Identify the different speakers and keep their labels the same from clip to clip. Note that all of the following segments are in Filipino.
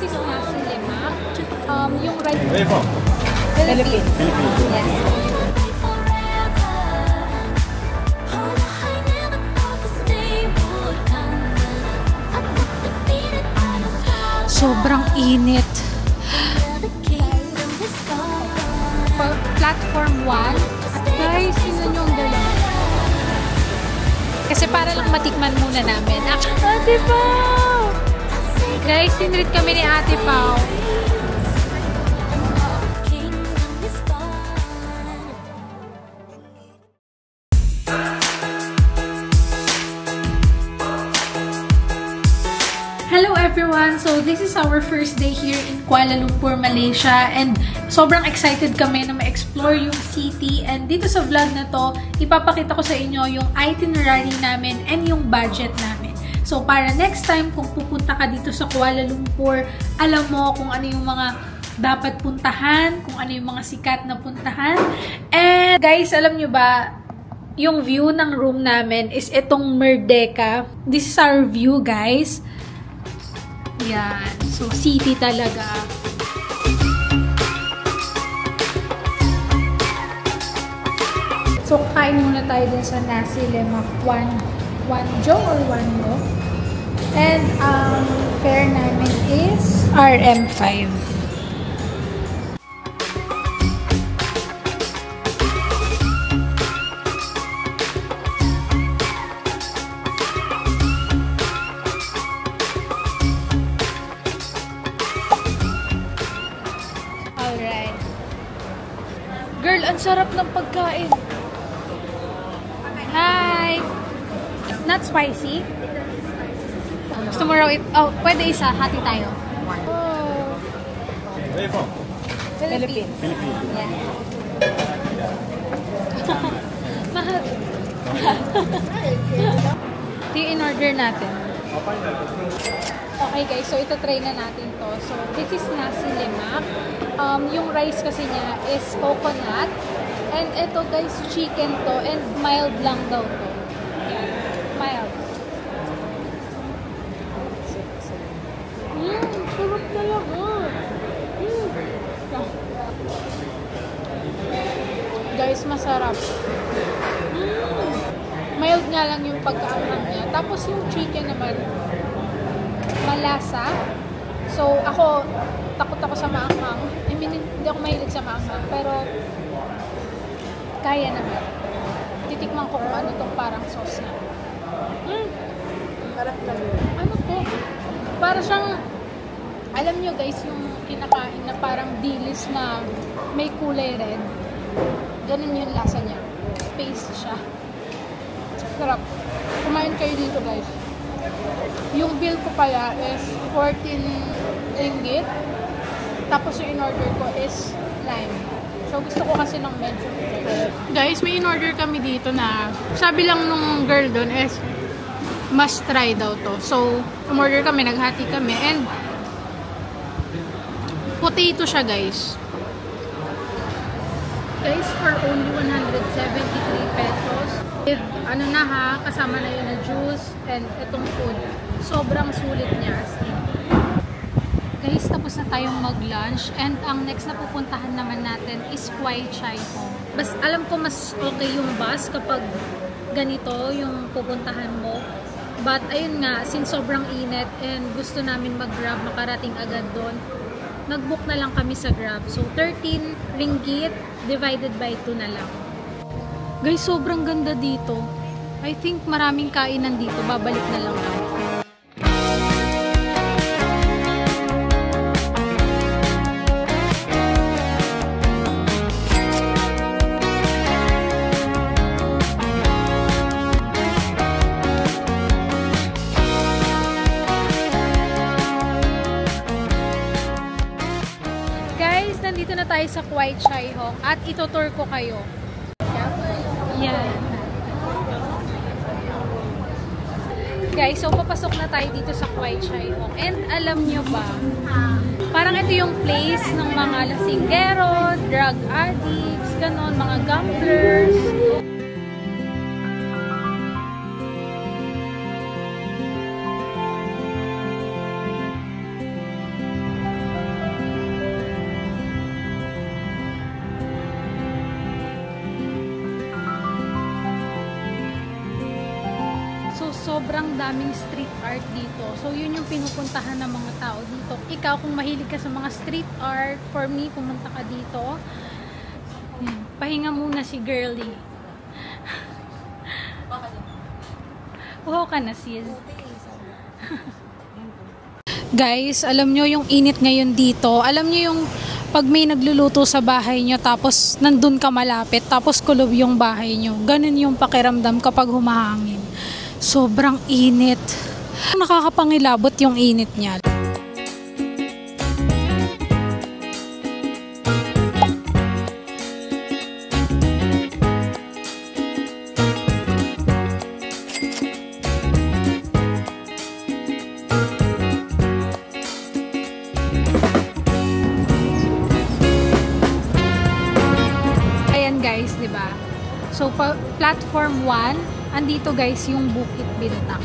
Speaker 1: this is nasi lemak. Yung rice.
Speaker 2: Where are you from?
Speaker 1: Philippines.
Speaker 2: Philippines.
Speaker 1: Yes. Sobrang init. Platform 1. At guys, yun yung dalawa. Kasi para lang matikman muna namin. Ate Pao! Guys, tinreat kami ni Ate Pao. Hello everyone! So this is our first day here in Kuala Lumpur, Malaysia, and sobrang excited kami na ma-explore yung city. And dito sa vlog na to, ipapakita ko sa inyo yung itinerary namin and yung budget namin. So para next time kung pupunta ka dito sa Kuala Lumpur, alam mo kung ano yung mga dapat puntahan, kung ano yung mga sikat na puntahan. And guys, alam nyo ba, yung view ng room namin is itong Merdeka. This is our view, guys. Yan. So, city talaga. So, kain muna tayo dun sa nasi lemak. One jo or one mo. And, fare namin is RM5. Girl, ang sarap ng pagkain. Hi! Not spicy? Gusto mo raw pwede isa. Hati tayo. Oh.
Speaker 2: Where are you from?
Speaker 1: Philippines.
Speaker 2: Philippines.
Speaker 1: Yeah. Mahal. Ito yung in-order natin. Okay guys, so ito try na natin to. So this is nasi lemak. Yung rice kasi niya is coconut. And ito guys, chicken to. And mild lang daw to. Yan. Mild. Sarap talaga. Guys, masarap. Mild nga lang yung pagkaanghang niya. Tapos yung chicken naman, malasa. So, ako, takot ako sa maanghang. I mean, hindi ako mahilig sa maanghang. Pero, kaya naman. Titikman ko kung ano tong parang sauce na. Ano to? Para siyang, alam nyo guys, yung kinakain na parang dilis na may kulay red. Ganun yung lasa niya. Paste siya. Sarap. Kumain kayo dito guys. Yung bill ko pala is 14 ringgit. Tapos yung in-order ko is lime. So gusto ko kasi ng medyo fresh. Guys, may in-order kami dito na sabi lang nung girl doon is must try daw to. So, umorder kami, naghati kami. And potato siya guys. Guys, for only 173 pesos. With, ano na ha, kasama na yun na juice and itong food. Sobrang sulit niya. Guys, tapos na tayong mag-lunch. And ang next na pupuntahan naman natin is Kwai Chai Hong. Bas, alam ko mas okay yung bus kapag ganito yung pupuntahan mo. But ayun nga, since sobrang init and gusto namin mag-grab, makarating agad doon, nag-book na lang kami sa Grab. So, 13 ringgit divided by 2 na lang. Guys, sobrang ganda dito. I think maraming kainan dito. Babalik na lang ako. Guys, nandito na tayo sa Kwai Chai Hong at itutour ko kayo. Yan. Guys, so papasok na tayo dito sa Kwai Chai Hong. And alam nyo ba, parang ito yung place ng mga lasinggero, drug addicts, ganon, mga gamblers. sobrang daming street art dito. So, yun yung pinupuntahan ng mga tao dito. Ikaw, kung mahilig ka sa mga street art, for me, pumunta ka dito. Yan. Pahinga muna si girlie. Uhaw ka na, sis. Guys, alam nyo yung init ngayon dito. Alam nyo yung pag may nagluluto sa bahay nyo, tapos nandun ka malapit, tapos kulob yung bahay nyo. Ganun yung pakiramdam kapag humahangin. Sobrang init. Nakakapangilabot yung init niya. Guys, 'di ba? So platform 1, andito guys yung Bukit Bintang.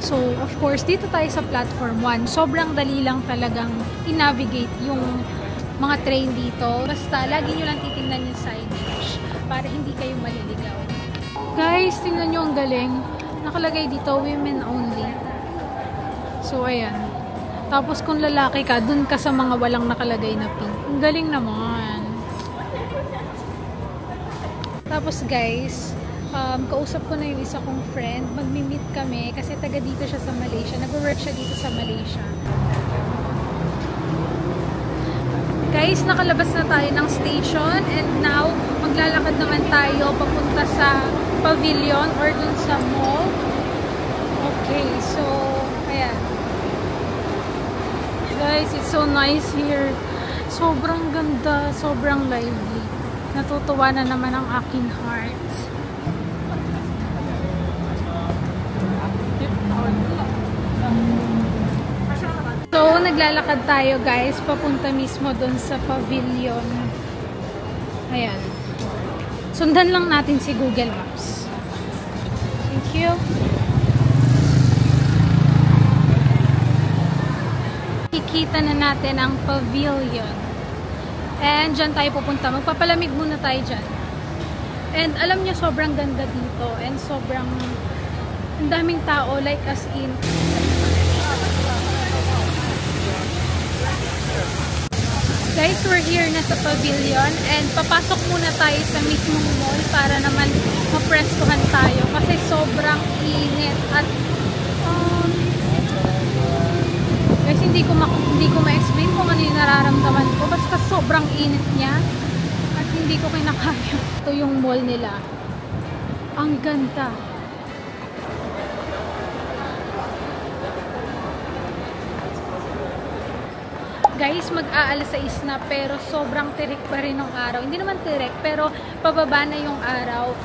Speaker 1: So of course, dito tayo sa platform 1. Sobrang dali lang talagang i-navigate yung mga train dito. Basta lagi niyo lang titingnan yung signage para hindi kayo maliligaw. Guys, tingnan niyo ang galing. Nakalagay dito women only. So ayan. Tapos kung lalaki ka, dun ka sa mga walang nakalagay na pink. Ang galing naman. Tapos guys, kausap ko na yung isa kong friend. Magmi-meet kami kasi taga dito siya sa Malaysia. Nag-work siya dito sa Malaysia. Guys, nakalabas na tayo ng station and now maglalakad naman tayo papunta sa pavilion or dun sa mall. Okay, so ayan. Guys, it's so nice here. Sobrang ganda, sobrang lively. Natutuwa na naman ang aking heart. So, naglalakad tayo guys, papunta mismo dun sa pavilion. Ayan. Sundan lang natin si Google Maps. Thank you. Kikita na natin ang pavilion. And dyan tayo pupunta. Magpapalamig muna tayo dyan. And alam niyo, sobrang ganda dito. And sobrang ang daming tao. Like as in. Guys, we're here na sa pavilion. And papasok muna tayo sa mismong mall para naman maprestuhan tayo. Kasi sobrang init. At guys, hindi ko ma-explain kung ano yung nararamdaman ko. Basta sobrang init niya. At hindi ko kinakaya. Ito yung mall nila. Ang ganda. Guys, mag-aalas 6 na pero sobrang tirik pa rin ng araw. Hindi naman tirik pero pababa na yung araw.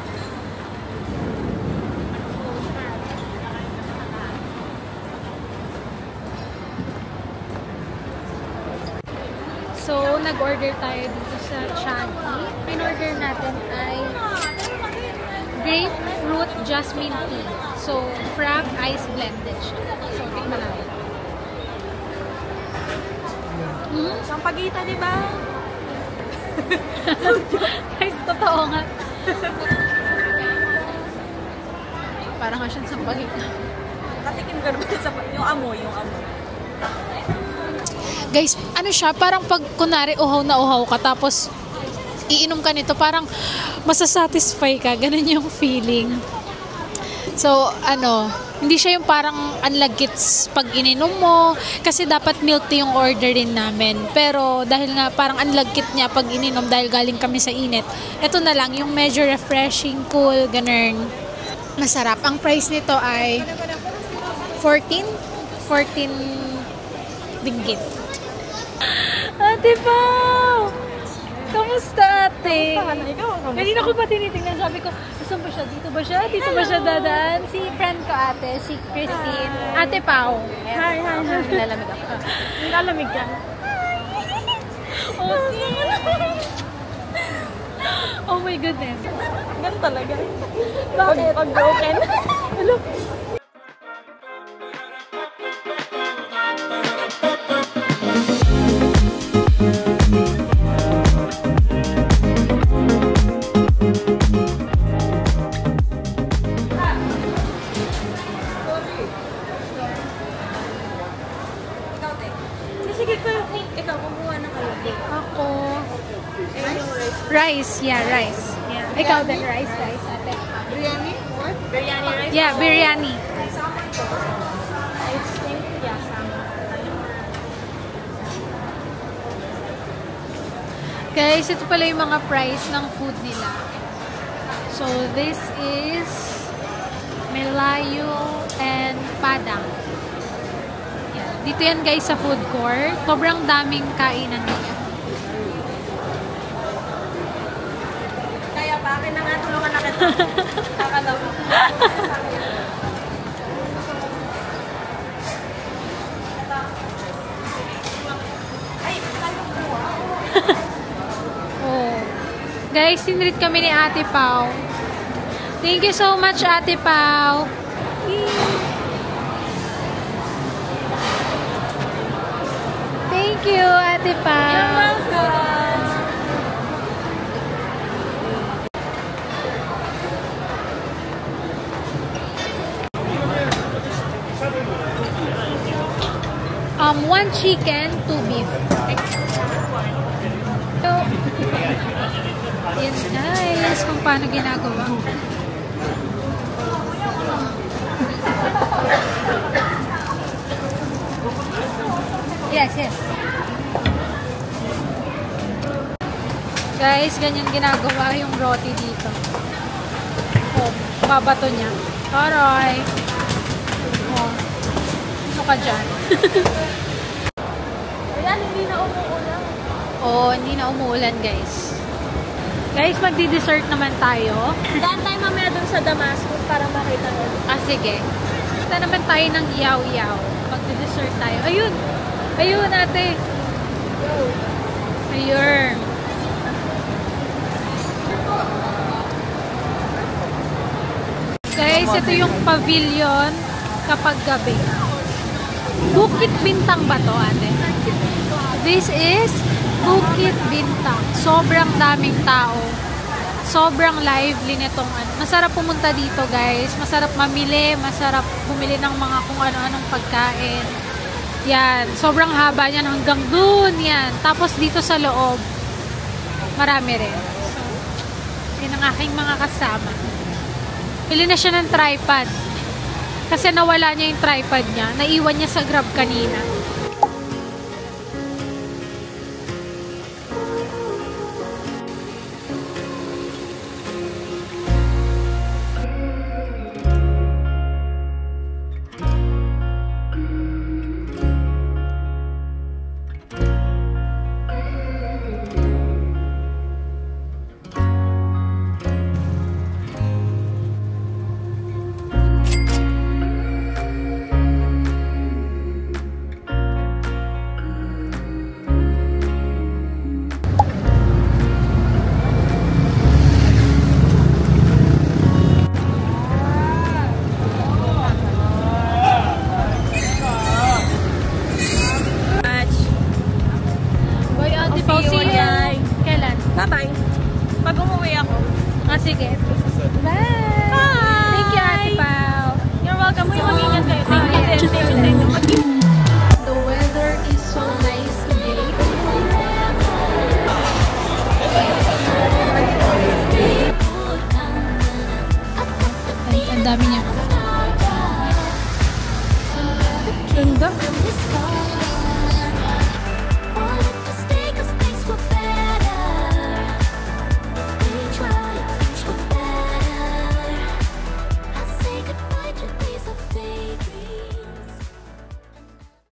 Speaker 1: So, nag-order tayo dito sa Changi. In-order natin ay grapefruit jasmine tea. So, frap ice blended siya. So, tingnan natin.
Speaker 2: Sampagita, di ba?
Speaker 1: Guys, totoo nga. Parang nga siyang sampagita.
Speaker 2: Katikim ka naman sa yung amoy.
Speaker 1: Guys, ano siya, parang pag kunwari uhaw na uhaw ka, tapos iinom ka nito, parang masasatisfy ka, ganun yung feeling. So, hindi siya yung parang unlagits pag ininom mo, kasi dapat milk tea yung order din namin. Pero dahil nga parang unlagkit niya pag ininom dahil galing kami sa init, ito na lang, yung medyo refreshing, cool, ganun. Masarap. Ang price nito ay 14 ringgit. Ate Pao! Kamusta ate? Kanina ko pa tinitingnan. Sabi ko, saan ba siya? Dito ba siya? Dito ba siya dadaan? Si friend ko ate, si Christine. Ate Pao.
Speaker 2: Hi. Nilalamig ako. Nilalamig ka.
Speaker 1: Oh my goodness.
Speaker 2: Ganun talaga.
Speaker 1: Bakit?
Speaker 2: Pag broken.
Speaker 1: Hello?
Speaker 2: ate. Sige ko yung ikaw, kumuha na kayo.
Speaker 1: Ako.
Speaker 2: Eh, yung rice.
Speaker 1: Rice. Yeah, rice. Yeah. Ikaw din, rice, ate.
Speaker 2: Biryani? What? Biryani rice?
Speaker 1: Yeah, biryani.
Speaker 2: Salmon to. I think, yeah, salmon.
Speaker 1: Guys, ito pala yung mga price ng food nila. So, this is Melayu and Padang. Yan. Dito yan guys sa food court. Sobrang daming kainan nila.
Speaker 2: Kaya pa akin na nga tulungan na kita. Kakalaw. Ay, kalong buwa.
Speaker 1: Oh. Guys, tinreat kami ni Ate Pau. Thank you so much, Ate Pau. Thank you, Ate Pau.
Speaker 2: You're welcome.
Speaker 1: One chicken, 2 beef. So, yun guys, kung paano ginagawa. Yes. Guys, ganyan ginagawa yung roti dito. Oh, babato niya. Aray. Oh. Ano ka dyan?
Speaker 2: Ayan, hindi na umuulan.
Speaker 1: Oh, hindi na umuulan, guys. Guys, magdi-dessert naman tayo.
Speaker 2: Daan tayo mamaya dun sa Damascus para makita nyo.
Speaker 1: Ah, sige. Kita naman tayo ng iyaw-iyaw. Magdi-dessert tayo. Ayun! Ayun, ate! Ayun! Guys, ito yung pavilion kapag gabi. Bukit Bintang ba to, ate? This is Bukit Bintang. Sobrang daming tao. Sobrang lively nitong ano. Masarap pumunta dito, guys. Masarap mamili, masarap bumili ng mga kung ano-anong pagkain. Yan. Sobrang haba niyan hanggang dun yan. Tapos dito sa loob, marami rin. So, yun ang aking mga kasama. Pili na siya ng tripod. Kasi nawala niya yung tripod niya. Naiwan niya sa Grab kanina.
Speaker 2: Bye-bye. Pag umuwi ako.
Speaker 1: Ah, sige. Bye!
Speaker 2: Bye!
Speaker 1: Thank you, Ate Pao.
Speaker 2: You're welcome. Mag-ingat kayo. Thank you. Thank you.
Speaker 1: The weather is so nice today. Ay, ang dami niya. Ganda.